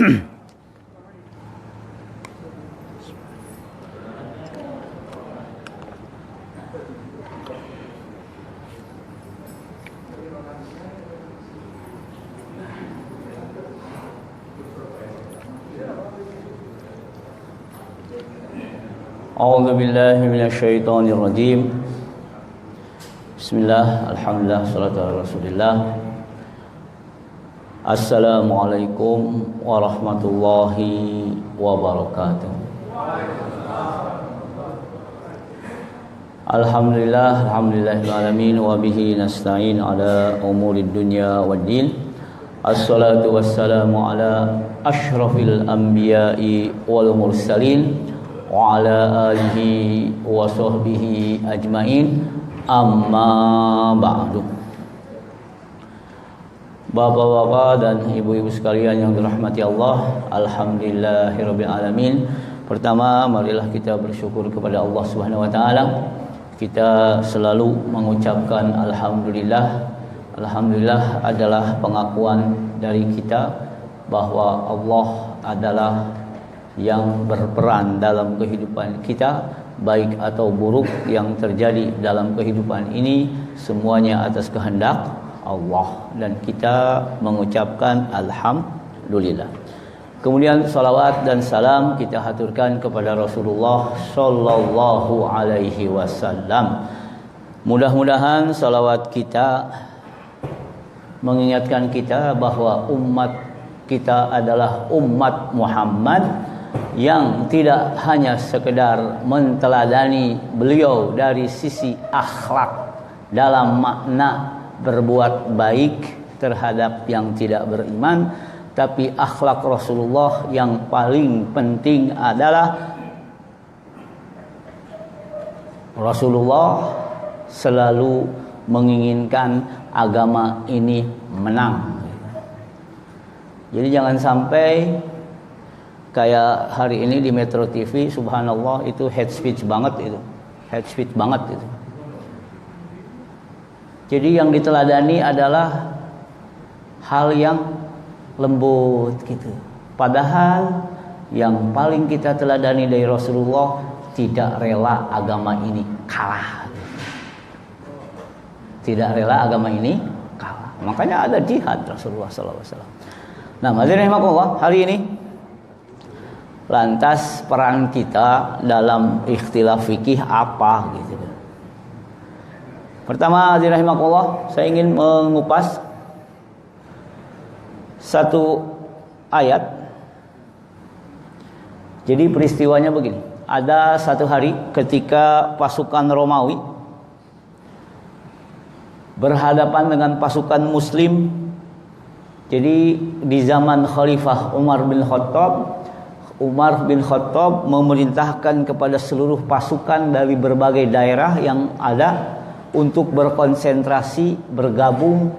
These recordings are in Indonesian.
A'udzu billahi minasyaitonir rajim. Bismillah, alhamdulillah, salatu ala Rasulillah. Assalamualaikum warahmatullahi wabarakatuh. Alhamdulillah, alhamdulillahil alamin wa bihi nasta'in ala umurid dunya waddin. Assalatu wassalamu ala asyrafil anbiya'i wal mursalin wa ala alihi wa sahbihi ajmain, amma ba'du. Bapak-bapak dan ibu-ibu sekalian yang dirahmati Allah, alhamdulillahirabbil alamin. Pertama, marilah kita bersyukur kepada Allah Subhanahu wa taala. Kita selalu mengucapkan alhamdulillah. Alhamdulillah adalah pengakuan dari kita bahwa Allah adalah yang berperan dalam kehidupan kita, baik atau buruk yang terjadi dalam kehidupan ini, semuanya atas kehendak Allah, dan kita mengucapkan alhamdulillah. Kemudian salawat dan salam kita haturkan kepada Rasulullah sallallahu alaihi wasallam. Mudah-mudahan salawat kita mengingatkan kita bahwa umat kita adalah umat Muhammad yang tidak hanya sekedar menteladani beliau dari sisi akhlak dalam makna berbuat baik terhadap yang tidak beriman, tapi akhlak Rasulullah yang paling penting adalah Rasulullah selalu menginginkan agama ini menang. Jadi jangan sampai kayak hari ini di Metro TV, subhanallah, itu hate speech banget itu. Hate speech banget itu. Jadi yang diteladani adalah hal yang lembut gitu. Padahal yang paling kita teladani dari Rasulullah tidak rela agama ini kalah. Tidak rela agama ini kalah. Makanya ada jihad Rasulullah SAW. Nah, hadirin rahimakumullah, hari ini lantas peran kita dalam ikhtilaf fikih apa gitu. Pertama, hadirin rahimakumullah, saya ingin mengupas satu ayat. Jadi peristiwanya begini. Ada satu hari ketika pasukan Romawi berhadapan dengan pasukan Muslim. Jadi di zaman Khalifah Umar bin Khattab memerintahkan kepada seluruh pasukan dari berbagai daerah yang ada untuk berkonsentrasi, bergabung,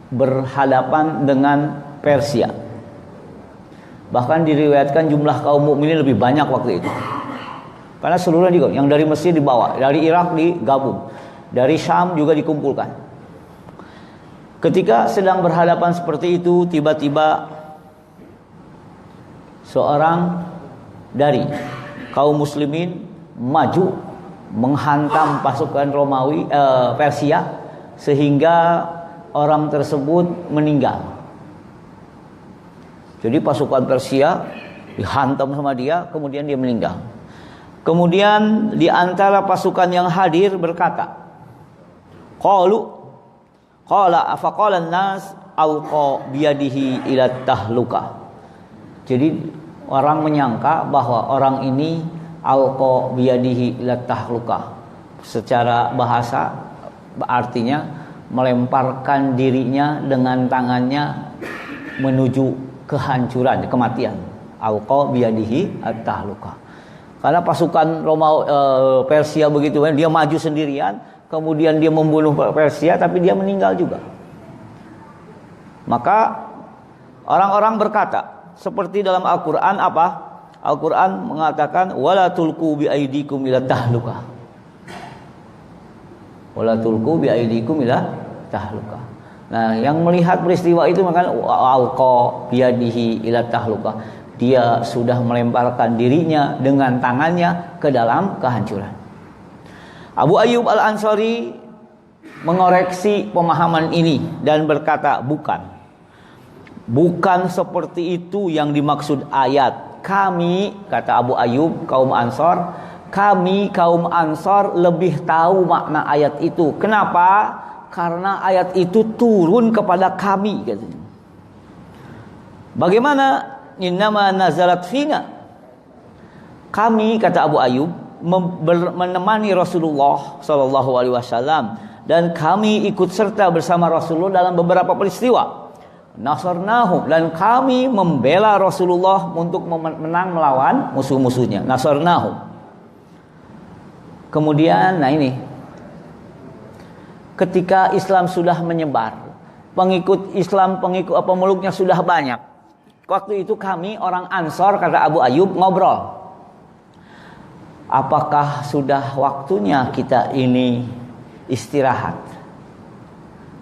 berhadapan dengan Persia. Bahkan diriwayatkan jumlah kaum mukminin lebih banyak waktu itu. Karena seluruhnya juga, yang dari Mesir dibawa, dari Irak digabung, dari Syam juga dikumpulkan. Ketika sedang berhadapan seperti itu, tiba-tiba seorang dari kaum muslimin maju menghantam pasukan Romawi Persia sehingga orang tersebut meninggal. Jadi pasukan Persia dihantam sama dia, kemudian dia meninggal. Kemudian di antara pasukan yang hadir berkata, Qala an-nas alqa biyadihi ila tahluka. Jadi orang menyangka bahwa orang ini alqa biyadihi ila tahluka. Secara bahasa artinya melemparkan dirinya dengan tangannya menuju kehancuran, kematian. Alqa biyadihi at-tahluka. Karena pasukan Persia begitu, dia maju sendirian, kemudian dia membunuh Persia, tapi dia meninggal juga. Maka orang-orang berkata, seperti dalam Al-Quran apa? Al-Quran mengatakan, wala tulqu bi aidikum ila tahluka. Wala tulqu bi aidikum ila tahluka. Nah, yang melihat peristiwa itu maka alqa biyadihi ila tahluka. Dia sudah melemparkan dirinya dengan tangannya ke dalam kehancuran. Abu Ayyub Al-Ansari mengoreksi pemahaman ini dan berkata, bukan seperti itu yang dimaksud ayat. Kami, kata Abu Ayyub, kaum Ansor, kami kaum Ansor lebih tahu makna ayat itu. Kenapa? Karena ayat itu turun kepada kami, katanya. Bagaimana? Innama nazalat fina. Kami, kata Abu Ayyub, menemani Rasulullah sallallahu alaihi wasallam dan kami ikut serta bersama Rasulullah dalam beberapa peristiwa. Nasarnahu, dan kami membela Rasulullah untuk menang melawan musuh-musuhnya. Nasarnahu. Kemudian, nah ini, ketika Islam sudah menyebar, pengikut Islam, pemeluknya sudah banyak. Waktu itu kami orang Ansor, kata Abu Ayyub, ngobrol. Apakah sudah waktunya kita ini istirahat?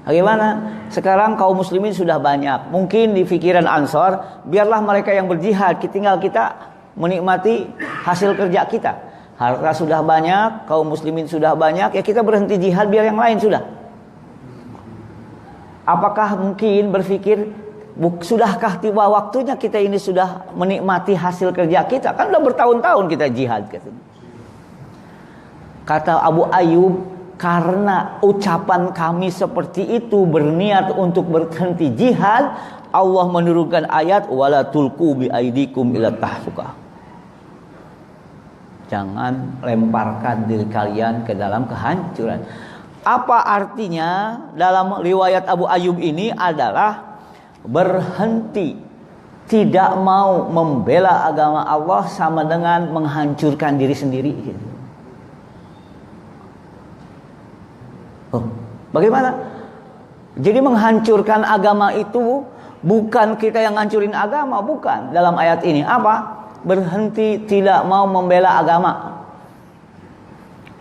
Bagaimana? Sekarang kaum muslimin sudah banyak. Mungkin di pikiran Ansor, biarlah mereka yang berjihad, tinggal kita menikmati hasil kerja kita. Harta sudah banyak, kaum muslimin sudah banyak, ya kita berhenti jihad biar yang lain sudah. Apakah mungkin berpikir, sudahkah tiba waktunya kita ini sudah menikmati hasil kerja kita? Kan sudah bertahun-tahun kita jihad. Kata Abu Ayyub, karena ucapan kami seperti itu, berniat untuk berhenti jihad, Allah menurunkan ayat wala tulqu bi aidikum ila tahluka. Jangan lemparkan diri kalian ke dalam kehancuran. Apa artinya dalam riwayat Abu Ayyub ini adalah berhenti, tidak mau membela agama Allah sama dengan menghancurkan diri sendiri. Bagaimana? Jadi menghancurkan agama itu bukan kita yang ngancurin agama, bukan. Dalam ayat ini apa? Berhenti tidak mau membela agama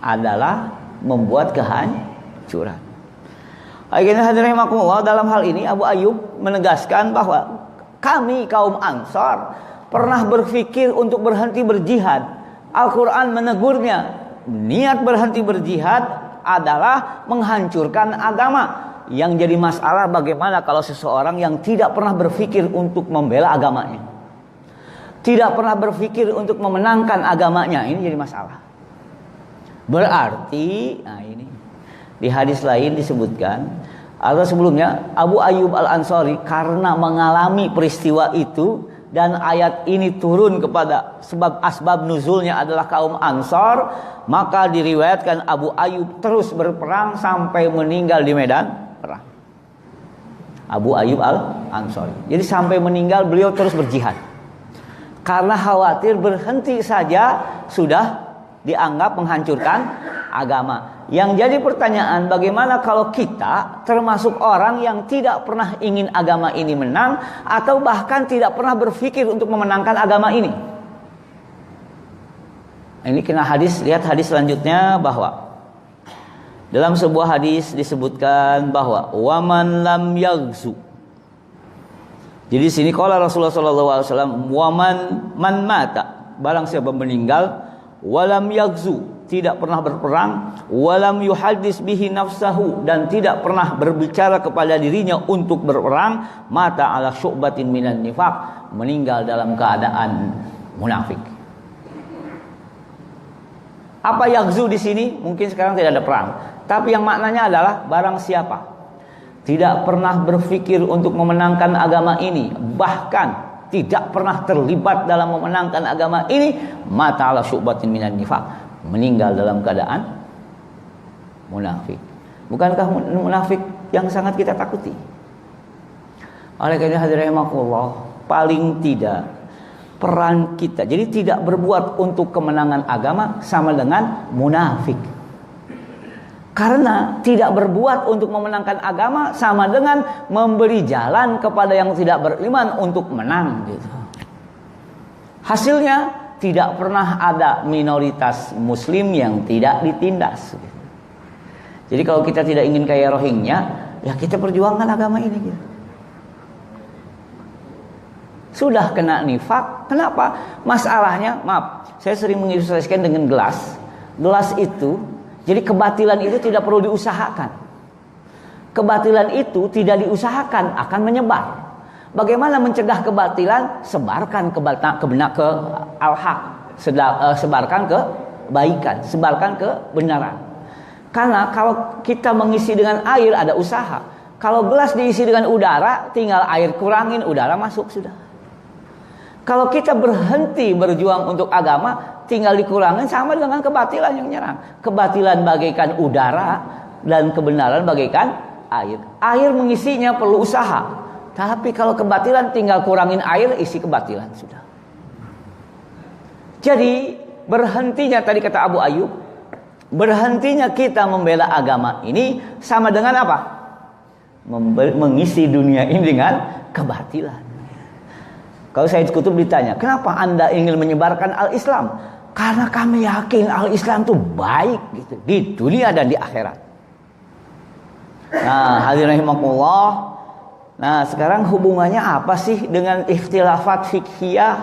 adalah membuat kehancuran. Akhirnya hadirin rahimakumullah, dalam hal ini Abu Ayyub menegaskan bahwa kami kaum Ansar pernah berpikir untuk berhenti berjihad. Al-Quran menegurnya, niat berhenti berjihad adalah menghancurkan agama. Yang jadi masalah bagaimana kalau seseorang yang tidak pernah berpikir untuk membela agamanya, tidak pernah berpikir untuk memenangkan agamanya, ini jadi masalah. Berarti, nah ini di hadis lain disebutkan, atau sebelumnya Abu Ayyub Al-Ansari karena mengalami peristiwa itu dan ayat ini turun kepada sebab asbab nuzulnya adalah kaum Ansar, maka diriwayatkan Abu Ayyub terus berperang sampai meninggal di medan perang. Abu Ayyub Al-Ansari. Jadi sampai meninggal beliau terus berjihad. Karena khawatir berhenti saja sudah dianggap menghancurkan agama. Yang jadi pertanyaan, bagaimana kalau kita termasuk orang yang tidak pernah ingin agama ini menang, atau bahkan tidak pernah berpikir untuk memenangkan agama ini? Ini kena hadis, lihat hadis selanjutnya, bahwa dalam sebuah hadis disebutkan bahwa waman lam yaghzu. Jadi sini qala Rasulullah sallallahu alaihi wasallam, waman man mata, barang siapa meninggal, walam yaghzu, tidak pernah berperang, walam yuhaddis bihi nafsahu, dan tidak pernah berbicara kepada dirinya untuk berperang, mata ala syu'batin minan nifaq, meninggal dalam keadaan munafik. Apa yaghzu di sini? Mungkin sekarang tidak ada perang, tapi yang maknanya adalah barang siapa tidak pernah berpikir untuk memenangkan agama ini, bahkan tidak pernah terlibat dalam memenangkan agama ini, mata ala syu'batin minan nifaq, meninggal dalam keadaan munafik. Bukankah munafik yang sangat kita takuti? Oleh karena hadirin rahimakumullah, paling tidak peran kita, jadi tidak berbuat untuk kemenangan agama sama dengan munafik. Karena tidak berbuat untuk memenangkan agama sama dengan memberi jalan kepada yang tidak beriman untuk menang, gitu. Hasilnya tidak pernah ada minoritas muslim yang tidak ditindas, gitu. Jadi kalau kita tidak ingin kayak Rohingya, ya kita perjuangkan agama ini gitu. Sudah kena nifak, kenapa? Masalahnya, maaf, saya sering mengilustrasikan dengan gelas. Gelas itu, jadi kebatilan itu tidak perlu diusahakan. Kebatilan itu tidak diusahakan, akan menyebar. Bagaimana mencegah kebatilan? Sebarkan kebenaran, ke al-haq, sebarkan kebaikan, sebarkan kebenaran. Karena kalau kita mengisi dengan air ada usaha. Kalau gelas diisi dengan udara, tinggal air kurangin, udara masuk sudah. Kalau kita berhenti berjuang untuk agama, tinggal dikurangin, sama dengan kebatilan yang nyerang. Kebatilan bagaikan udara dan kebenaran bagaikan air. Air mengisinya perlu usaha. Tapi kalau kebatilan tinggal kurangin air, isi kebatilan sudah. Jadi berhentinya tadi kata Abu Ayyub, berhentinya kita membela agama ini sama dengan apa? Mengisi dunia ini dengan kebatilan. Kalau Sayyid Qutb ditanya, kenapa Anda ingin menyebarkan al-Islam? Karena kami yakin al-Islam itu baik gitu, di dunia dan di akhirat. Nah, hadirin rahimakumullah. Nah, sekarang hubungannya apa sih dengan ikhtilafat fiqhiyah?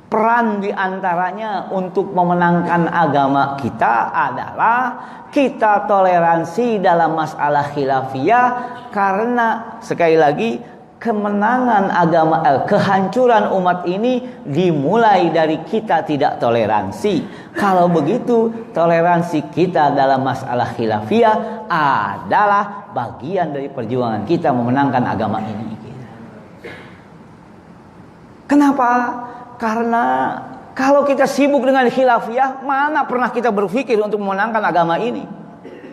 Peran diantaranya untuk memenangkan agama kita adalah kita toleransi dalam masalah khilafiyah, karena sekali lagi kemenangan agama, kehancuran umat ini dimulai dari kita tidak toleransi. Kalau begitu, toleransi kita dalam masalah khilafiyah adalah bagian dari perjuangan kita memenangkan agama ini. Kenapa? Karena kalau kita sibuk dengan khilafiyah, mana pernah kita berpikir untuk memenangkan agama ini?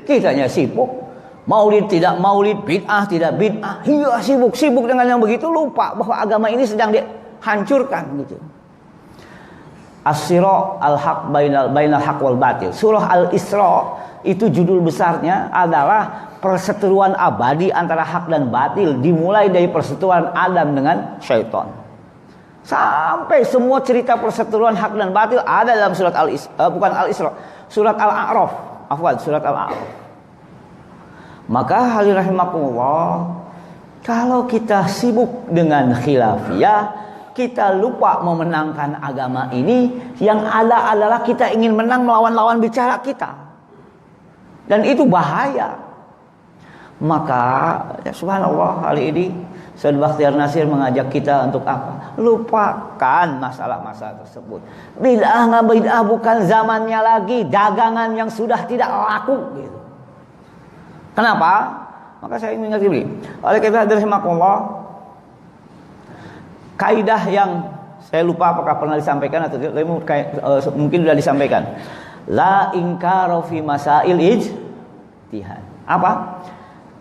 Kitanya sibuk. Maulid tidak maulid, bid'ah tidak bid'ah. Iya, sibuk dengan yang begitu, lupa bahwa agama ini sedang dihancurkan gitu. As-Sira al-haq bainal haq wal batil. Surah Al-Isra itu judul besarnya adalah perseteruan abadi antara hak dan batil, dimulai dari perseteruan Adam dengan syaitan. Sampai semua cerita perseteruan hak dan batil ada dalam surat Al-Isra, surat Al-A'raf. Surat Al-A'raf. Maka hadirin rahimakumullah, kalau kita sibuk dengan khilafiyah, kita lupa memenangkan agama ini. Yang ada adalah kita ingin menang melawan lawan bicara kita, dan itu bahaya. Maka ya subhanallah, hari ini Sayyid Bakhtiar Nasir mengajak kita untuk apa? Lupakan masalah-masalah tersebut. Bid'ah nggak bid'ah bukan zamannya lagi, dagangan yang sudah tidak laku gitu. Kenapa? Maka saya ingin mengingatkan ini. Oleh karena itu kaidah yang saya lupa apakah pernah disampaikan atau tidak, mungkin sudah disampaikan. La inkara fi masail ijtihad. Apa?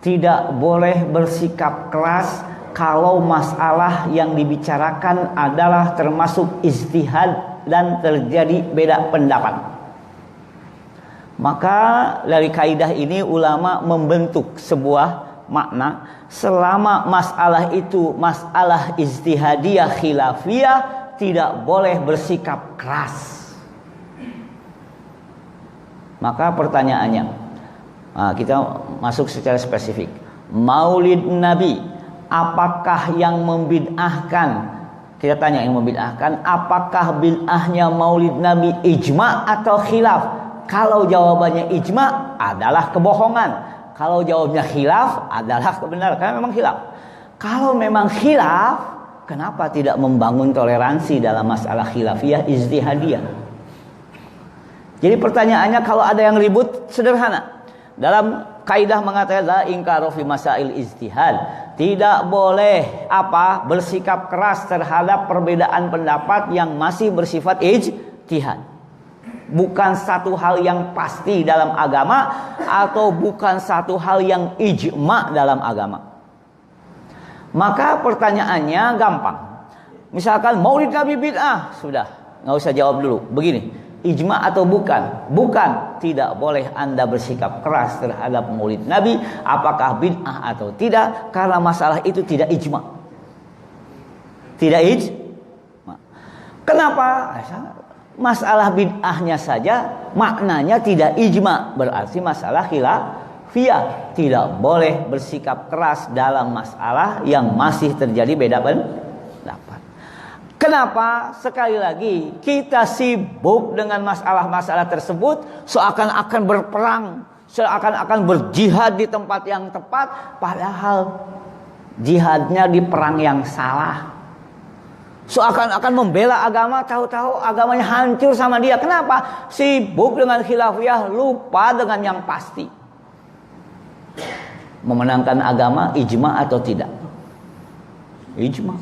Tidak boleh bersikap keras kalau masalah yang dibicarakan adalah termasuk ijtihad dan terjadi beda pendapat. Maka dari kaidah ini ulama membentuk sebuah makna, selama masalah itu masalah ijtihadiyah khilafiyah, tidak boleh bersikap keras. Maka pertanyaannya, kita masuk secara spesifik. Maulid Nabi, apakah yang membid'ahkan? Kita tanya yang membid'ahkan, apakah bid'ahnya Maulid Nabi ijma' atau khilaf? Kalau jawabannya ijma' adalah kebohongan. Kalau jawabnya khilaf adalah kebenaran, karena memang khilaf. Kalau memang khilaf, kenapa tidak membangun toleransi dalam masalah khilafiyah ijtihadiyah? Jadi pertanyaannya, kalau ada yang ribut, sederhana. Dalam kaidah mengatakan la inkara fi masail ijtihad, tidak boleh bersikap keras terhadap perbedaan pendapat yang masih bersifat ijtihad. Bukan satu hal yang pasti dalam agama, atau bukan satu hal yang ijma' dalam agama. Maka pertanyaannya gampang. Misalkan Maulid Nabi bid'ah, sudah, nggak usah jawab dulu. Begini, ijma' atau bukan? Bukan. Tidak boleh Anda bersikap keras terhadap Maulid Nabi, apakah bid'ah atau tidak, karena masalah itu tidak ijma'. Tidak ijma'. Kenapa? Masalah bid'ahnya saja maknanya tidak ijma', berarti masalah khilafiyah, tidak boleh bersikap keras dalam masalah yang masih terjadi beda pendapat. Kenapa? Sekali lagi kita sibuk dengan masalah-masalah tersebut, seakan-akan berperang, seakan-akan berjihad di tempat yang tepat, padahal jihadnya di perang yang salah. Seakan-akan membela agama, tahu-tahu agamanya hancur sama dia. Kenapa? Sibuk dengan khilafiyah, lupa dengan yang pasti. Memenangkan agama ijma atau tidak? Ijma.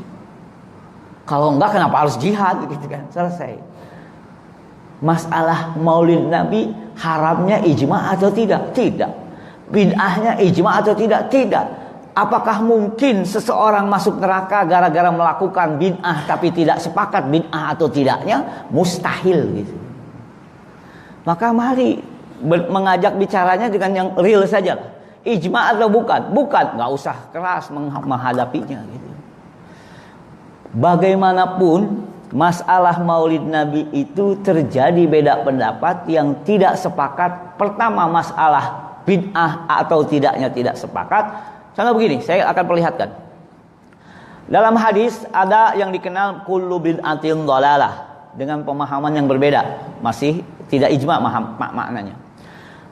Kalau enggak, kenapa harus jihad gitu kan? Selesai. Masalah Maulid Nabi haramnya ijma atau tidak? Tidak. Bid'ahnya ijma atau tidak? Tidak. Apakah mungkin seseorang masuk neraka gara-gara melakukan bid'ah tapi tidak sepakat bid'ah atau tidaknya? Mustahil gitu. Maka mari mengajak bicaranya dengan yang real saja. Ijma atau bukan? Bukan, nggak usah keras menghadapinya gitu. Bagaimanapun masalah Maulid Nabi itu terjadi beda pendapat yang tidak sepakat. Pertama, masalah bid'ah atau tidaknya tidak sepakat. Contoh begini, saya akan perlihatkan. Dalam hadis ada yang dikenal kullu bid'atin dhalalah, dengan pemahaman yang berbeda, masih tidak ijma maknanya.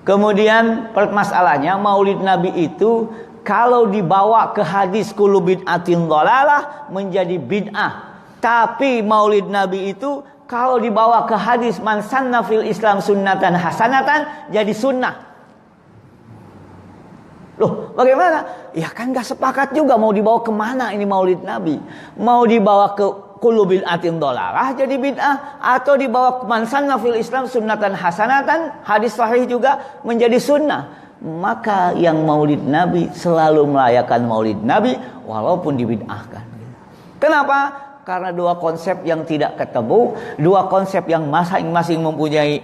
Kemudian masalahnya Maulid Nabi itu kalau dibawa ke hadis kullu bid'atin dhalalah menjadi bid'ah. Tapi Maulid Nabi itu kalau dibawa ke hadis man sanna fil Islam sunnatan hasanatan jadi sunnah. Loh, bagaimana? Ya kan gak sepakat juga mau dibawa kemana ini Maulid Nabi. Mau dibawa ke kullu bid'atin dhalalah jadi bid'ah, atau dibawa ke man sanna fil Islam sunnatan hasanatan, hadis sahih juga menjadi sunnah. Maka yang Maulid Nabi selalu merayakan Maulid Nabi walaupun dibid'ahkan. Kenapa? Karena dua konsep yang tidak ketemu, dua konsep yang masing-masing mempunyai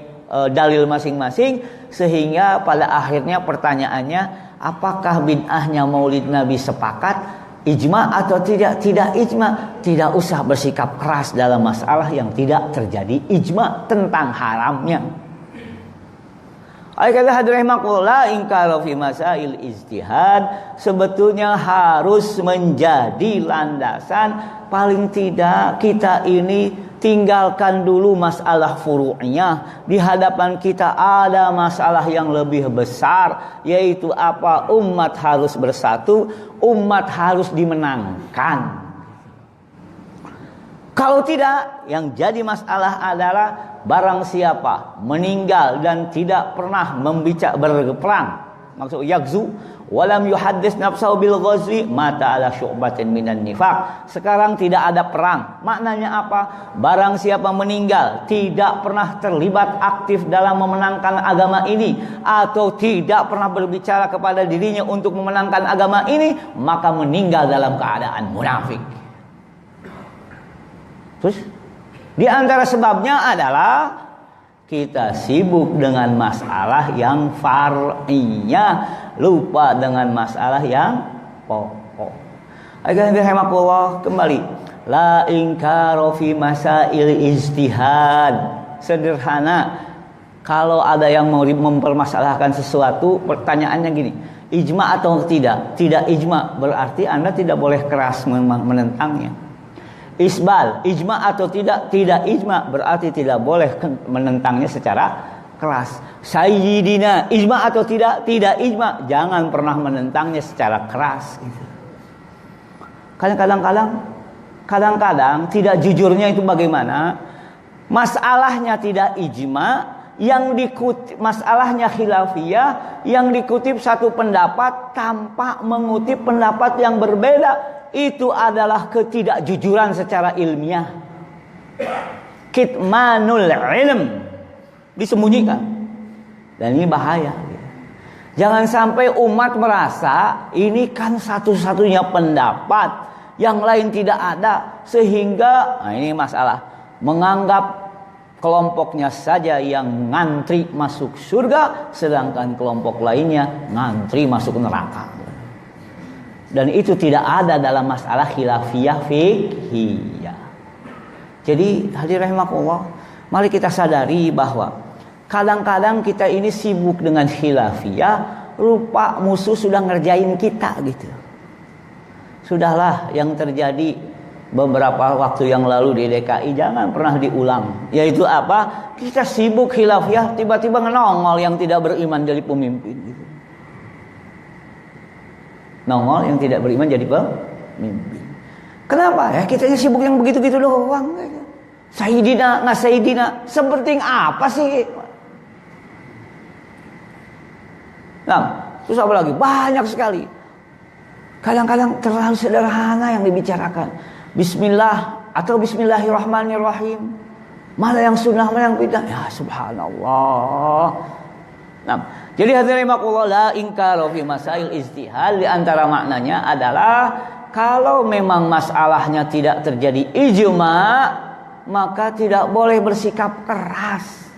dalil masing-masing, sehingga pada akhirnya pertanyaannya, apakah bid'ahnya Maulid Nabi sepakat ijma atau tidak? Tidak ijma, tidak usah bersikap keras dalam masalah yang tidak terjadi ijma tentang haramnya. Oleh karena hadirin rahimakumullah, ingkar fi masail ijtihad sebetulnya harus menjadi landasan. Paling tidak kita ini tinggalkan dulu masalah furu'nya. Di hadapan kita ada masalah yang lebih besar, yaitu apa? Umat harus bersatu, umat harus dimenangkan. Kalau tidak, yang jadi masalah adalah barang siapa meninggal dan tidak pernah berperang, maksud yakzu, walam yuhaddis nafsahu bil ghazwi mata ala syu'batin minan nifaq. Sekarang tidak ada perang. Maknanya apa? Barang siapa meninggal tidak pernah terlibat aktif dalam memenangkan agama ini, atau tidak pernah berbicara kepada dirinya untuk memenangkan agama ini, maka meninggal dalam keadaan munafik. Terus di antara sebabnya adalah kita sibuk dengan masalah yang far'iyah, lupa dengan masalah yang pokok. Agar rahimakumullah, kembali la inkara fi masail ijtihad. Sederhana, kalau ada yang mau mempermasalahkan sesuatu, pertanyaannya gini, ijma atau tidak? Tidak ijma, berarti Anda tidak boleh keras menentangnya. Isbal, ijma atau tidak? Tidak ijma, berarti tidak boleh menentangnya secara keras. Sayyidina, ijma atau tidak? Tidak ijma, jangan pernah menentangnya secara keras gitu. Kadang-kadang tidak jujurnya itu bagaimana? Masalahnya tidak ijma, yang dikutip masalahnya khilafiyah, yang dikutip satu pendapat tanpa mengutip pendapat yang berbeda. Itu adalah ketidakjujuran secara ilmiah. Kitmanul ilm, disembunyikan. Dan ini bahaya. Jangan sampai umat merasa ini kan satu-satunya pendapat, yang lain tidak ada, sehingga ini masalah, menganggap kelompoknya saja yang ngantri masuk surga, sedangkan kelompok lainnya ngantri masuk neraka. Dan itu tidak ada dalam masalah khilafiyah fiqhiyah. Jadi hadirin rahimakumullah, mari kita sadari bahwa kadang-kadang kita ini sibuk dengan khilafiyah, rupa musuh sudah ngerjain kita gitu. Sudahlah, yang terjadi beberapa waktu yang lalu di DKI jangan pernah diulang. Yaitu apa? Kita sibuk khilafiyah, tiba-tiba nongol yang tidak beriman jadi pemimpin gitu. Nongol yang tidak beriman jadi pemimpin. Kenapa? Ya kitanya sibuk yang begitu-gitu doang. Sayyidina, nggak Sayyidina, sepenting apa sih? Nah, terus apa lagi? Banyak sekali. Kadang-kadang terlalu sederhana yang dibicarakan. Bismillah atau Bismillahirrahmanirrahim. Mana yang sunnah, mana yang bidah? Ya subhanallah. Nah, jadi hadirin rahimakumullah, la inkara fi masail ijtihad, di antara maknanya adalah kalau memang masalahnya tidak terjadi ijma, maka tidak boleh bersikap keras.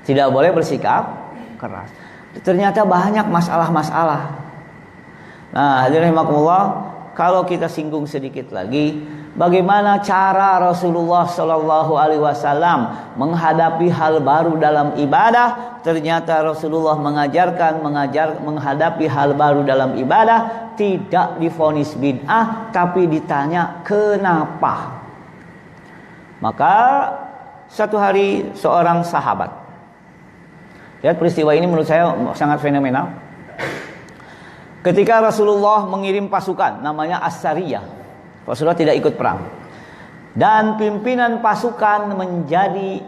Tidak boleh bersikap keras. Ternyata banyak masalah-masalah. Nah, hadirin rahimakumullah, kalau kita singgung sedikit lagi, bagaimana cara Rasulullah Shallallahu Alaihi Wasallam menghadapi hal baru dalam ibadah? Ternyata Rasulullah mengajarkan menghadapi hal baru dalam ibadah tidak divonis bid'ah, tapi ditanya kenapa. Maka satu hari seorang sahabat, lihat peristiwa ini menurut saya sangat fenomenal. Ketika Rasulullah mengirim pasukan namanya As-Sariyah, Rasulullah tidak ikut perang, dan pimpinan pasukan menjadi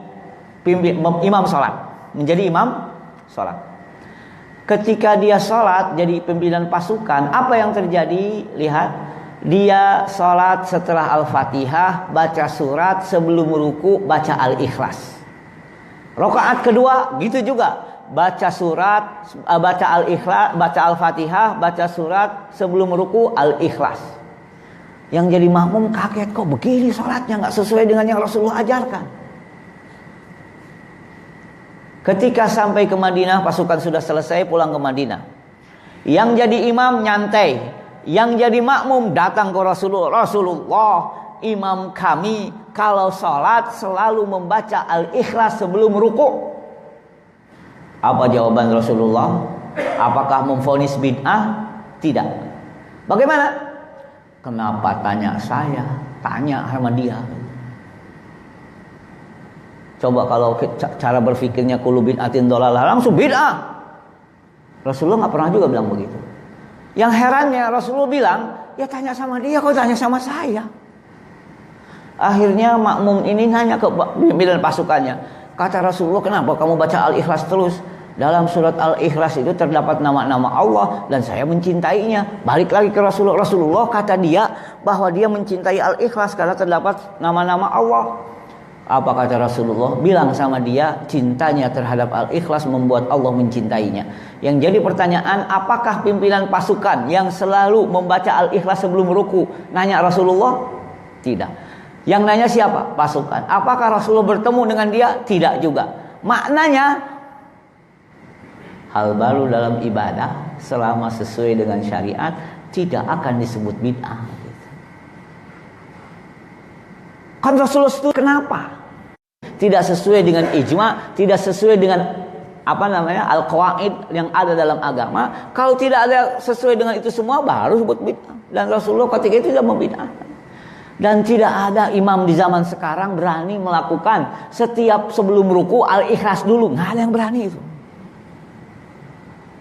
imam sholat, menjadi imam sholat. Ketika dia sholat jadi pimpinan pasukan, apa yang terjadi? Lihat, dia sholat setelah Al-Fatihah baca surat, sebelum ruku baca Al-Ikhlas. Rakaat kedua gitu juga, baca surat, baca Al-Ikhlas, baca Al-Fatihah, baca surat, sebelum ruku Al-Ikhlas. Yang jadi makmum kaget, kok begini sholatnya, nggak sesuai dengan yang Rasulullah ajarkan. Ketika sampai ke Madinah, pasukan sudah selesai, pulang ke Madinah. Yang jadi imam nyantai, yang jadi makmum datang ke Rasulullah. Rasulullah, imam kami kalau sholat selalu membaca Al-Ikhlas sebelum ruku. Apa jawaban Rasulullah? Apakah memvonis bid'ah? Tidak. Bagaimana? Kenapa tanya saya? Tanya sama dia. Coba kalau cara berfikirnya kullu bid'atin dhalalah, langsung bid'ah. Rasulullah nggak pernah juga bilang begitu. Yang herannya Rasulullah bilang, ya tanya sama dia, kok tanya sama saya? Akhirnya makmum ini nanya ke pimpinan pasukannya. Kata Rasulullah, kenapa kamu baca Al-Ikhlas terus? Dalam surat Al-Ikhlas itu terdapat nama-nama Allah dan saya mencintainya. Balik lagi ke Rasulullah. Rasulullah kata dia bahwa dia mencintai Al-Ikhlas karena terdapat nama-nama Allah. Apa kata Rasulullah? Bilang sama dia, cintanya terhadap Al-Ikhlas membuat Allah mencintainya. Yang jadi pertanyaan, apakah pimpinan pasukan yang selalu membaca Al-Ikhlas sebelum ruku nanya Rasulullah? Tidak. Yang nanya siapa? Pasukan. Apakah Rasulullah bertemu dengan dia? Tidak juga. Maknanya, hal baru dalam ibadah selama sesuai dengan syariat tidak akan disebut bid'ah. Kan Rasulullah itu kenapa? Tidak sesuai dengan ijma, tidak sesuai dengan al-qawaid yang ada dalam agama. Kalau tidak ada sesuai dengan itu semua, baru sebut bid'ah. Dan Rasulullah ketika itu tidak membid'ahkan. Dan tidak ada imam di zaman sekarang berani melakukan setiap sebelum ruku Al-Ikhlas dulu. Nggak ada yang berani itu.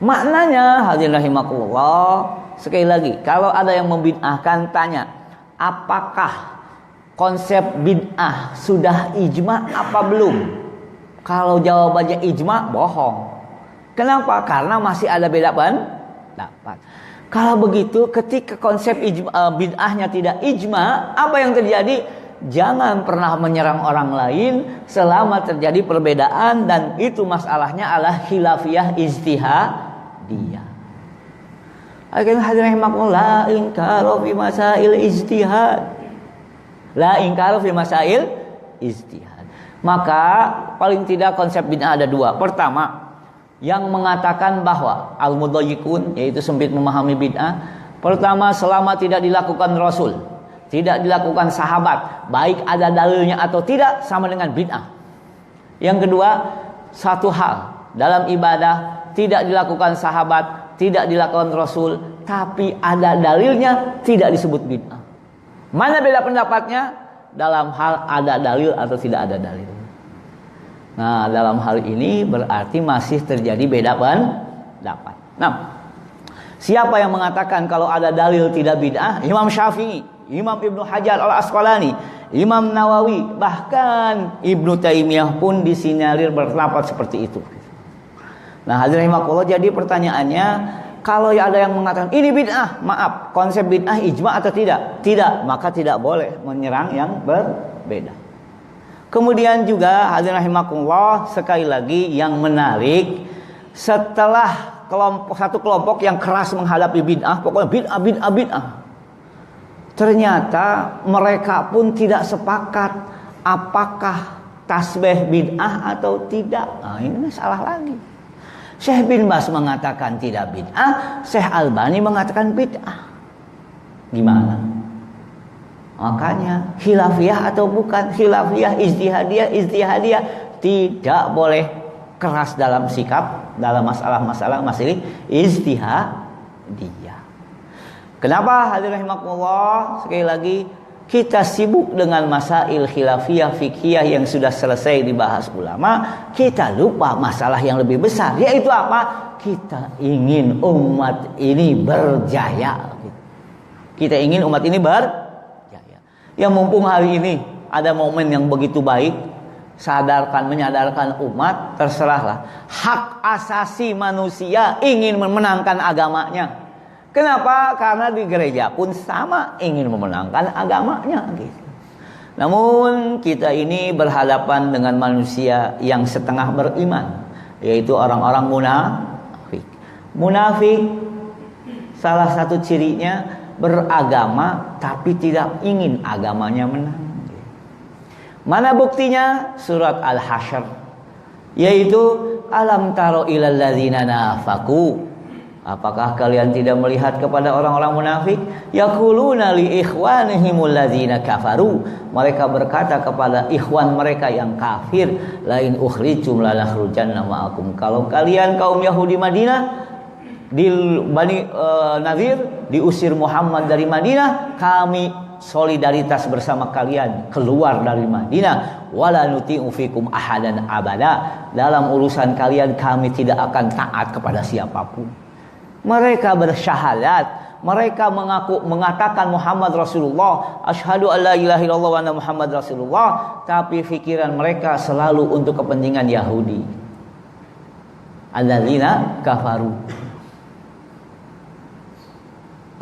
Maknanya, hadirin rahimakumullah, sekali lagi, kalau ada yang membid'ahkan, tanya, apakah konsep bid'ah sudah ijma apa belum? Kalau jawabannya ijma, bohong. Kenapa? Karena masih ada beda pendapat. Kalau begitu, ketika konsep bid'ahnya tidak ijma, apa yang terjadi? Jangan pernah menyerang orang lain selama terjadi perbedaan, dan itu masalahnya adalah khilafiyah ijtihadiyah. Akhirnya hadirin rahimakumullah, la inkara fi masail ijtihad. La inkara fi masail ijtihad. Maka paling tidak konsep bid'ah ada dua. Pertama, yang mengatakan bahwa al-mudayyiqun, yaitu sempit memahami bid'ah. Pertama, selama tidak dilakukan Rasul, tidak dilakukan sahabat, baik ada dalilnya atau tidak, sama dengan bid'ah. Yang kedua, satu hal dalam ibadah, tidak dilakukan sahabat, tidak dilakukan Rasul, tapi ada dalilnya, tidak disebut bid'ah. Mana beda pendapatnya? Dalam hal ada dalil atau tidak ada dalil. Nah, dalam hal ini berarti masih terjadi beda pendapat. Nah, siapa yang mengatakan kalau ada dalil tidak bid'ah? Imam Syafi'i, Imam Ibnu Hajar al-Asqalani, Imam Nawawi, bahkan Ibnu Taimiyah pun disinyalir berpendapat seperti itu. Nah, hadirin rahimakumullah, jadi pertanyaannya, kalau ada yang mengatakan ini bid'ah, maaf, konsep bid'ah ijma atau tidak? Tidak, maka tidak boleh menyerang yang berbeda. Kemudian juga hadirin rahimakumullah, sekali lagi yang menarik, setelah satu kelompok yang keras menghadapi bid'ah, pokoknya bid'ah, ternyata mereka pun tidak sepakat apakah tasbih bid'ah atau tidak. Nah, ini salah lagi. Syekh bin Bas mengatakan tidak bid'ah, Syekh Albani mengatakan bid'ah. Gimana? Makanya khilafiyah atau bukan, khilafiyah, ijtihadiyah tidak boleh keras dalam sikap dalam masalah-masalah masih ijtihadiyah. Kenapa hadirin rahimakumullah? Sekali lagi, kita sibuk dengan masail khilafiyah fiqhiyah yang sudah selesai dibahas ulama, kita lupa masalah yang lebih besar, yaitu apa? Kita ingin umat ini berjaya. Kita ingin umat ini berjaya. Yang mumpung hari ini ada momen yang begitu baik, menyadarkan umat, terserahlah. Hak asasi manusia ingin memenangkan agamanya. Kenapa? Karena di gereja pun sama, ingin memenangkan agamanya gitu. Namun kita ini berhadapan dengan manusia yang setengah beriman, yaitu orang-orang munafik. Munafik salah satu cirinya beragama tapi tidak ingin agamanya menang. Mana buktinya? Surat Al-Hasyr, yaitu alam taro ilal ladzina nafaqu. Apakah kalian tidak melihat kepada orang-orang munafik? Yaquluna li ikhwanihimul ladzina kafaru. Mereka berkata kepada ikhwan mereka yang kafir, lain ukhrijum lanakhrujanna ma'akum. Kalau kalian kaum Yahudi Madinah di Bani Nadir diusir Muhammad dari Madinah, kami solidaritas bersama kalian keluar dari Madinah. Wala nuti'u fikum ahadan abada. Dalam urusan kalian kami tidak akan taat kepada siapapun. Mereka bersyahadat, mereka mengatakan Muhammad Rasulullah, asyhadu alla ilaha illallah wa anna Muhammad Rasulullah, tapi pikiran mereka selalu untuk kepentingan Yahudi. Alladzina kafaru.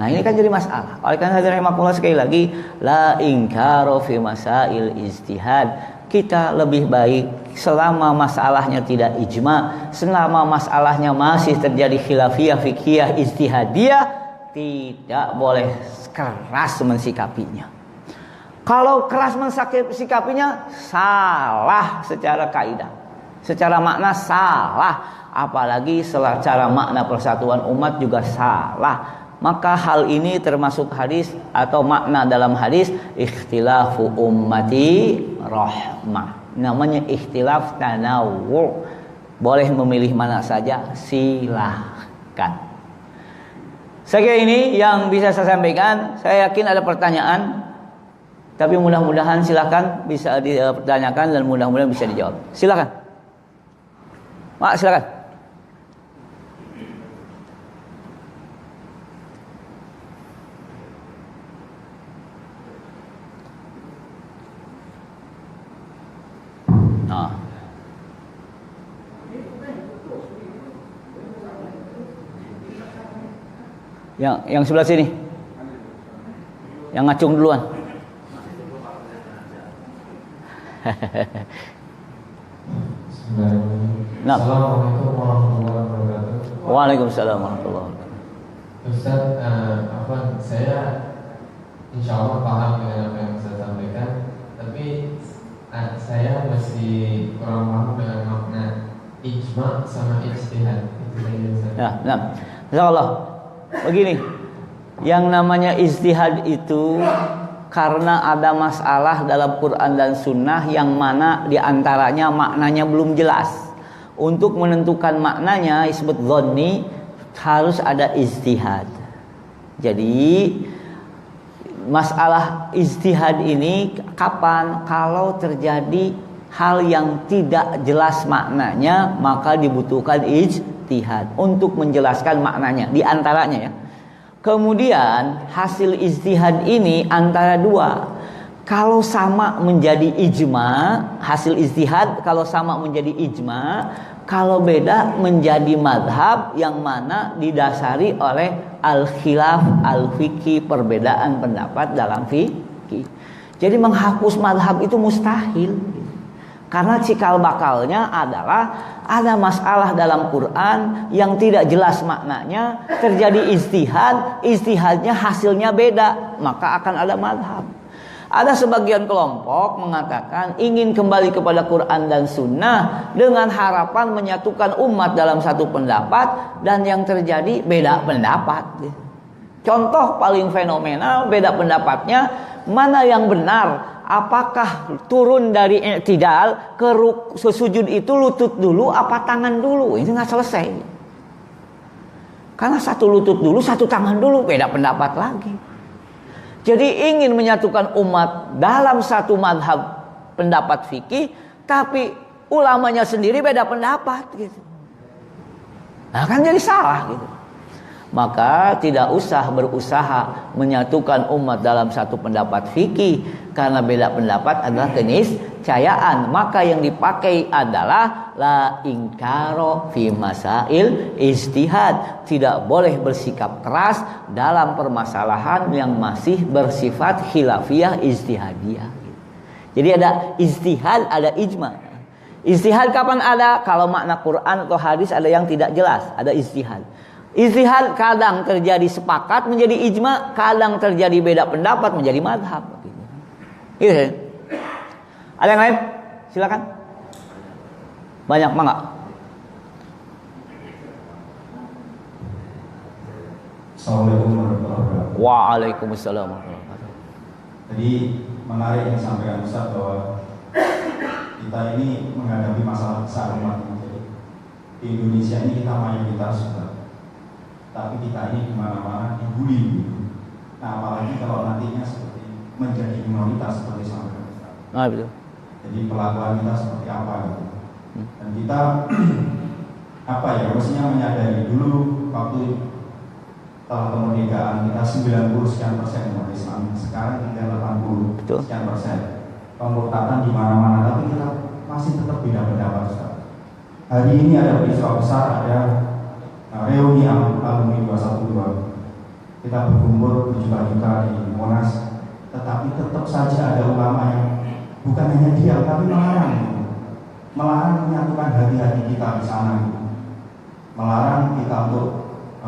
Nah, ini kan jadi masalah. Oleh karena hadirin rahimakumullah, sekali lagi, la inkaro fi masail ijtihad. Kita lebih baik selama masalahnya tidak ijma, selama masalahnya masih terjadi khilafiyah, fiqhiyah, ijtihadiyah, tidak boleh keras mensikapinya. Kalau keras mensikapinya, salah secara kaidah, secara makna salah, apalagi secara makna persatuan umat juga salah. Maka hal ini termasuk hadis atau makna dalam hadis, ikhtilafu ummati rahmah. Namanya ikhtilaf tanawwu. Boleh memilih mana saja, silahkan. Saya kira ini yang bisa saya sampaikan. Saya yakin ada pertanyaan, tapi mudah-mudahan silahkan bisa dipertanyakan dan mudah-mudahan bisa dijawab. Silahkan. Mak, silahkan. Nah. Yang sebelah sini. Yang ngacung duluan. Nah. Assalamualaikum warahmatullahi wabarakatuh. Waalaikumsalam warahmatullahi wabarakatuh. Ustaz, saya insya Allah paham dengan apa yang Ustaz sampaikan, tapi saya masih kurang paham dengan makna ijma sama ijtihad. Itu saja Ustaz. Ya, nah, insyaallah. Begini, yang namanya ijtihad itu karena ada masalah dalam Quran dan Sunnah yang mana diantaranya maknanya belum jelas. Untuk menentukan maknanya disebut dhanni, harus ada ijtihad. Jadi masalah ijtihad ini kapan? Kalau terjadi hal yang tidak jelas maknanya, maka dibutuhkan ijtihad untuk menjelaskan maknanya. Di antaranya ya. Kemudian hasil ijtihad ini antara dua. Kalau sama menjadi ijma, hasil ijtihad kalau sama menjadi ijma, kalau beda menjadi madhab yang mana didasari oleh al-khilaf al-fiqhi, perbedaan pendapat dalam fikih. Jadi menghapus madhab itu mustahil. Karena cikal bakalnya adalah ada masalah dalam Quran yang tidak jelas maknanya, terjadi ijtihad, ijtihadnya hasilnya beda, maka akan ada madhab. Ada sebagian kelompok mengatakan ingin kembali kepada Quran dan Sunnah dengan harapan menyatukan umat dalam satu pendapat, dan yang terjadi beda pendapat. Contoh paling fenomenal beda pendapatnya, mana yang benar? Apakah turun dari i'tidal ke sujud itu lutut dulu apa tangan dulu? Ini nggak selesai. Karena satu lutut dulu, satu tangan dulu, beda pendapat lagi. Jadi ingin menyatukan umat dalam satu madhab pendapat fikih, tapi ulamanya sendiri beda pendapat gitu. Nah kan jadi salah gitu. Maka tidak usah berusaha menyatukan umat dalam satu pendapat fikih, karena beda pendapat adalah keniscayaan. Maka yang dipakai adalah la ingkaro fi masail ijtihad. Tidak boleh bersikap keras dalam permasalahan yang masih bersifat khilafiyah ijtihadiyah. Jadi ada ijtihad, ada ijma. Ijtihad kapan ada? Kalau makna Quran atau hadis ada yang tidak jelas, ada ijtihad. Ijtihad kadang terjadi sepakat menjadi ijma, kadang terjadi beda pendapat menjadi madhab. Gitu. Ada yang lain? Silakan. Banyak mangga. Assalamualaikum warahmatullahi wabarakatuh. Waalaikumsalam warahmatullahi wabarakatuh. Jadi menarik yang disampaikan Ustaz bahwa kita ini menghadapi masalah besar umat ini. Di Indonesia ini kita mayoritas Ustaz, tapi kita ini dimana-mana dibully. Nah apalagi kalau nantinya seperti menjadi minoritas seperti sampaikan Ustaz. Ah, betul. Jadi perlakuan kita seperti apa gitu. Dan kita apa ya, mestinya menyadari dulu waktu setelah kemerdekaan kita 90 sekian persen umat Islam, sekarang tinggal 80 sekian persen. Pemurtadan di mana-mana, tapi kita masih tetap beda pendapat Ustaz. Hari ini ada peristiwa besar, ada reuni alumni 212. Kita berkumpul berjuta-juta di Monas, tetapi tetap saja ada ulama yang bukan hanya diam tapi melarang menyatukan hati-hati kita di sana, melarang kita untuk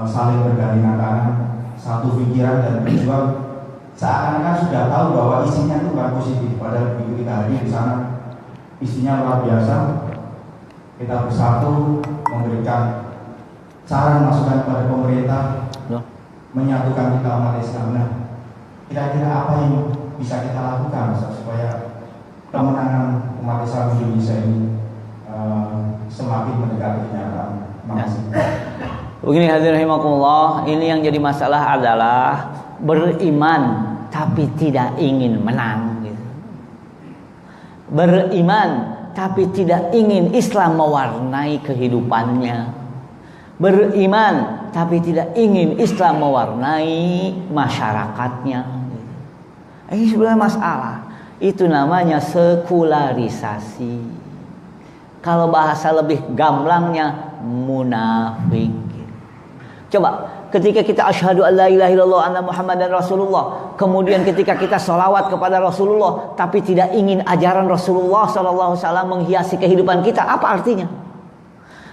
saling bergandengan tangan, satu pikiran dan berjuang, seakan-akan sudah tahu bahwa isinya itu bukan positif. Padahal begitu kita hadir di sana, isinya luar biasa. Kita bersatu memberikan saran masukan kepada pemerintah, menyatukan kita umat Islam. Nah, kira-kira apa yang bisa kita lakukan supaya kemenangan umat Islam Indonesia ini semakin mendekati kenyataan? Begini hadirin rahimakumullah, ini yang jadi masalah adalah beriman tapi tidak ingin menang gitu. Beriman tapi tidak ingin Islam mewarnai kehidupannya. Beriman tapi tidak ingin Islam mewarnai masyarakatnya. Ini sebenarnya masalah. Itu namanya sekularisasi. Kalau bahasa lebih gamblangnya munafik. Coba ketika kita asyhadu an la ilaha illallah anna muhammadan rasulullah, kemudian ketika kita sholawat kepada Rasulullah tapi tidak ingin ajaran Rasulullah sallallahu alaihi wasallam menghiasi kehidupan kita, apa artinya?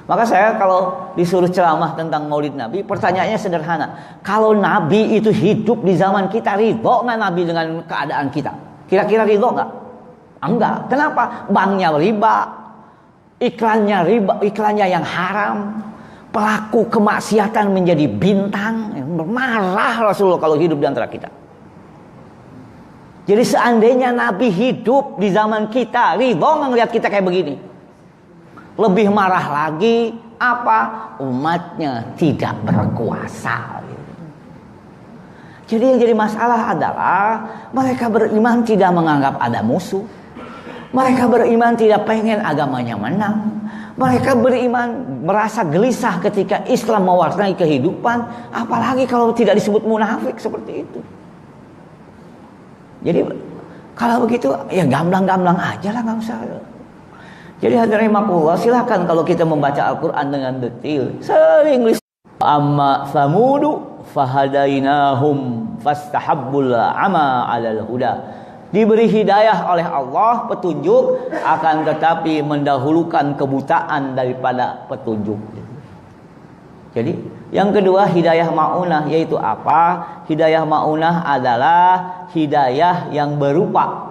Maka saya kalau disuruh ceramah tentang Maulid Nabi, pertanyaannya sederhana. Kalau Nabi itu hidup di zaman kita, ridho nggak Nabi dengan keadaan kita? Kira-kira ridho nggak? Enggak. Kenapa? Banknya riba, iklannya riba, iklannya yang haram, pelaku kemaksiatan menjadi bintang. Marah Rasulullah kalau hidup di antara kita. Jadi seandainya Nabi hidup di zaman kita, ridho nggak ngelihat kita kayak begini? Lebih marah lagi apa? Umatnya tidak berkuasa. Jadi yang jadi masalah adalah mereka beriman tidak menganggap ada musuh. Mereka beriman tidak pengen agamanya menang. Mereka beriman merasa gelisah ketika Islam mewarnai kehidupan. Apalagi kalau tidak disebut munafik seperti itu. Jadi kalau begitu ya gamblang-gamblang aja lah, nggak usah. Jadi hadirin rahimakumullah, silakan kalau kita membaca Al-Quran dengan detail. Sering amma samudu fahadainahum fastahabbul ama 'alal huda. Diberi hidayah oleh Allah, petunjuk, akan tetapi mendahulukan kebutaan daripada petunjuk. Jadi yang kedua hidayah ma'unah, yaitu apa? Hidayah ma'unah adalah hidayah yang berupa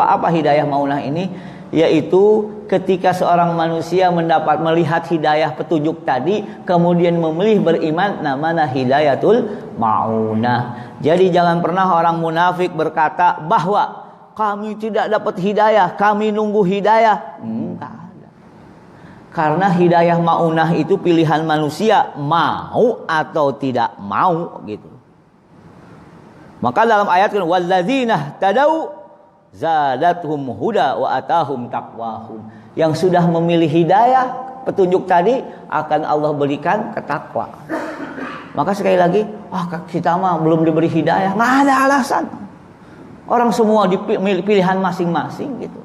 apa hidayah ma'unah ini? Yaitu ketika seorang manusia melihat hidayah petunjuk tadi, kemudian memilih beriman, namanya hidayatul ma'unah. Jadi jangan pernah orang munafik berkata bahwa kami tidak dapat hidayah, kami nunggu hidayah. Enggak ada. Karena hidayah ma'unah itu pilihan manusia, mau atau tidak mau gitu. Maka dalam ayat walladzina tadau zadathum huda wa atahum taqwahum. Yang sudah memilih hidayah petunjuk tadi akan Allah berikan ketakwa. Maka sekali lagi, kita mah belum diberi hidayah, nggak ada alasan. Orang semua dipilih pilihan masing-masing gitu.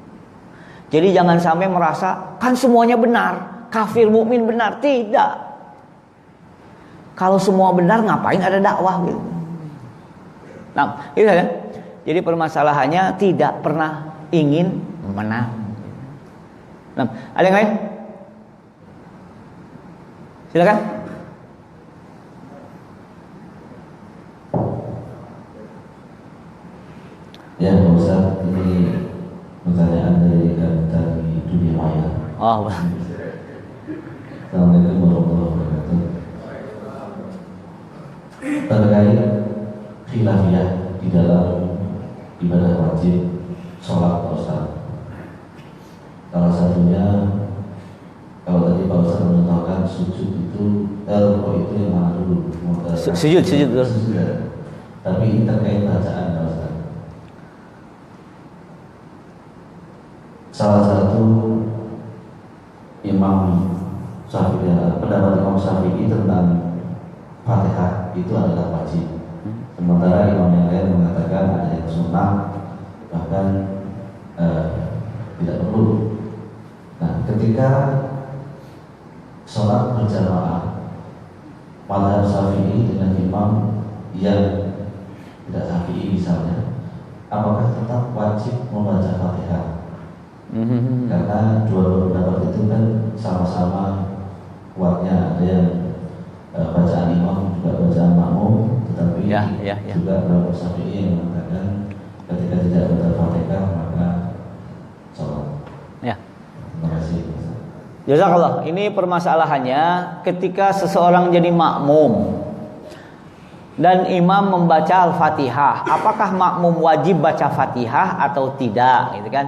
Jadi jangan sampai merasa kan semuanya benar, kafir mukmin benar, tidak. Kalau semua benar ngapain ada dakwah gitu. Nah, itu kan. Jadi permasalahannya tidak pernah ingin menang. Nah, ada yang lain? Silakan. Ya, Pak Ustaz, ini pertanyaan dari dunia maya. Oh, Assalamualaikum warahmatullahi wabarakatuh. Terkait khilafiyah di dalam ibadah wajib sholat Pak Ustaz. Salah satunya, kalau tadi Pak Ustaz menetapkan sujud itu itu yang mana dulu? Sujud dulu. Tapi ini terkait bacaan Pak Ustaz. Salah satu Imam Syafi'i, pendapat Imam Syafi'i tentang Fatihah itu adalah wajib. Sementara imam yang lain mengatakan ada yang sunnah, bahkan tidak perlu. Nah, ketika sholat berjamaah mazhab Syafi'i dengan imam yang tidak Syafi'i misalnya, apakah tetap wajib membaca Fatihah? Karena dua pendapat itu kan sama-sama kuatnya. Ada yang bacaan imam juga bacaan makmum, tetapi juga beberapa Syafi'i yang mengatakan ketika tidak baca Fatihah maka sholat. Ya. Terima kasih. Jazakallah. Ini permasalahannya ketika seseorang jadi makmum dan imam membaca Al-Fatihah, apakah makmum wajib baca Fatihah atau tidak, gitu kan?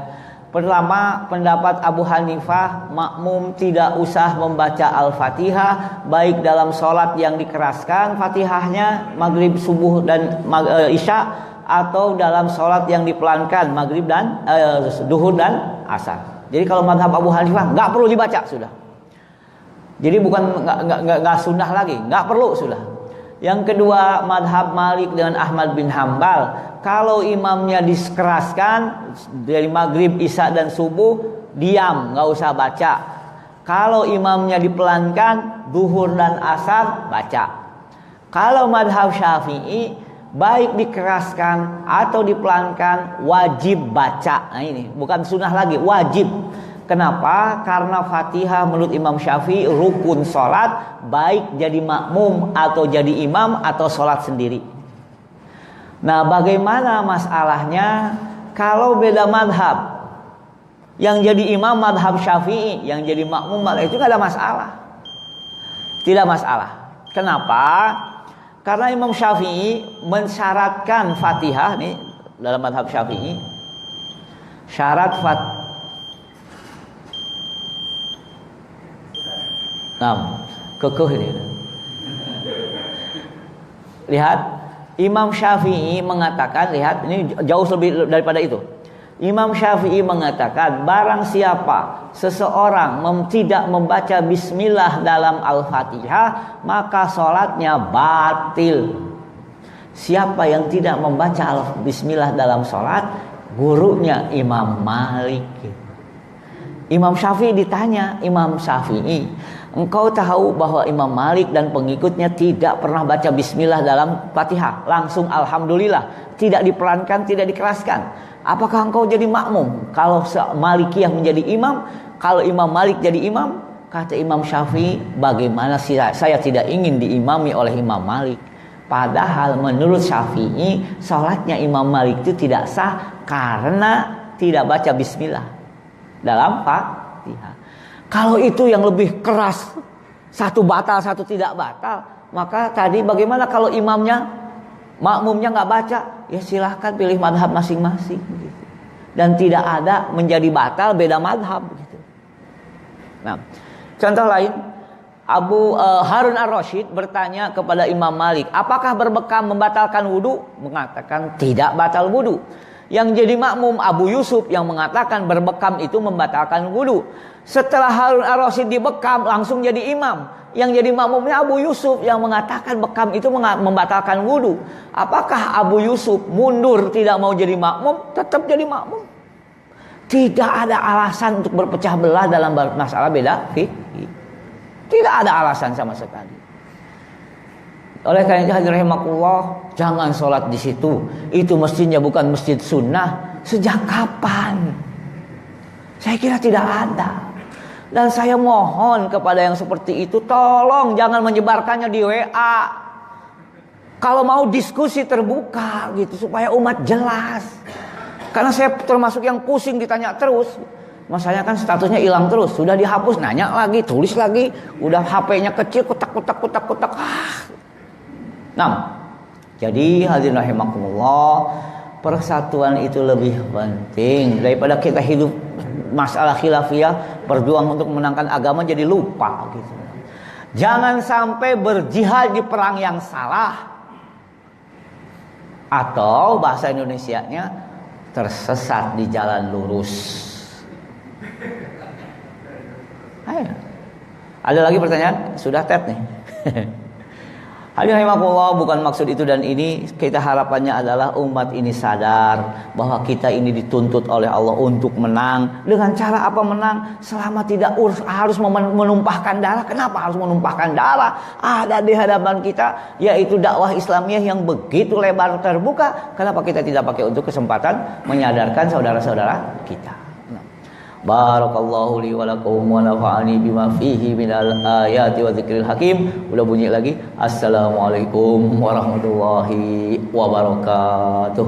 Pertama, pendapat Abu Hanifah, makmum tidak usah membaca Al-Fatihah, baik dalam sholat yang dikeraskan Fatihahnya, maghrib, subuh, dan isya, atau dalam sholat yang dipelankan, maghrib dan duhur dan asar. Jadi kalau mazhab Abu Hanifah nggak perlu dibaca sudah. Jadi bukan nggak sunnah lagi, nggak perlu sudah. Yang kedua, mazhab Malik dengan Ahmad bin Hambal, kalau imamnya dikeraskan dari maghrib, isya dan subuh, diam, nggak usah baca. Kalau imamnya dipelankan, duhur dan asar, baca. Kalau mazhab Syafi'i, baik dikeraskan atau dipelankan, wajib baca. Nah ini bukan sunnah lagi, wajib. Kenapa? Karena Fatihah menurut Imam Syafi'i rukun sholat, baik jadi makmum atau jadi imam atau sholat sendiri. Nah, bagaimana masalahnya kalau beda madhab? Yang jadi imam madhab Syafi'i, yang jadi makmum itu tidak ada masalah. Tidak masalah. Kenapa? Karena Imam Syafi'i mensyaratkan Fatihah nih dalam madhab Syafi'i. Syarat Nah, kekeh ini. Lihat, Imam Syafi'i mengatakan, lihat ini jauh lebih daripada itu. Imam Syafi'i mengatakan, barang siapa seseorang tidak membaca bismillah dalam Al-Fatihah, maka sholatnya batil. Siapa yang tidak membaca bismillah dalam sholat, gurunya Imam Malik. Imam Syafi'i ditanya, Imam Syafi'i, engkau tahu bahwa Imam Malik dan pengikutnya tidak pernah baca bismillah dalam Fatihah, langsung alhamdulillah, tidak dipelankan, tidak dikeraskan. Apakah engkau jadi makmum kalau Malikiyah menjadi imam? Kalau Imam Malik jadi imam? Kata Imam Syafi'i, bagaimana saya tidak ingin diimami oleh Imam Malik. Padahal menurut Syafi'i, salatnya Imam Malik itu tidak sah karena tidak baca bismillah dalam Fatihah. Kalau itu yang lebih keras, satu batal, satu tidak batal, maka tadi bagaimana kalau imamnya, makmumnya nggak baca? Ya silahkan pilih madhab masing-masing gitu. Dan tidak ada menjadi batal beda madhab gitu. Nah, contoh lain, Harun ar-Rasyid bertanya kepada Imam Malik, apakah berbekam membatalkan wudu? Mengatakan tidak batal wudu. Yang jadi makmum Abu Yusuf yang mengatakan berbekam itu membatalkan wudu. Setelah Harun ar-Rasyid dibekam langsung jadi imam. Yang jadi makmumnya Abu Yusuf yang mengatakan bekam itu membatalkan wudu. Apakah Abu Yusuf mundur tidak mau jadi makmum? Tetap jadi makmum. Tidak ada alasan untuk berpecah belah dalam masalah beda fikih. Tidak ada alasan sama sekali. Oleh karena itu hadirin rahimakumullah, jangan sholat di situ. Itu mestinya bukan masjid sunnah. Sejak kapan? Saya kira tidak ada. Dan saya mohon kepada yang seperti itu, tolong jangan menyebarkannya di WA. Kalau mau diskusi terbuka gitu supaya umat jelas. Karena saya termasuk yang pusing ditanya terus. Masanya kan statusnya hilang terus, sudah dihapus, nanya lagi, tulis lagi, udah HP-nya kecil, kotak. Nah, jadi hadirin rahimakumullah, persatuan itu lebih penting daripada kita hidup masalah khilafiyah, berjuang untuk menangkan agama jadi lupa gitu. Jangan sampai berjihad di perang yang salah, atau bahasa Indonesianya tersesat di jalan lurus. Ayo. Ada lagi pertanyaan? Sudah tet nih. Hadirin rahimakumullah, bukan maksud itu dan ini, kita harapannya adalah umat ini sadar bahwa kita ini dituntut oleh Allah untuk menang. Dengan cara apa menang? Selama tidak harus menumpahkan darah. Kenapa harus menumpahkan darah? Ada di hadapan kita yaitu dakwah Islamiyah yang begitu lebar terbuka. Kenapa kita tidak pakai untuk kesempatan menyadarkan saudara-saudara kita? Barakallahu li wa lakum wa nafa'ani bima fihi minal ayati wa dzikril hakim. Udah bunyi lagi. Assalamualaikum warahmatullahi wabarakatuh.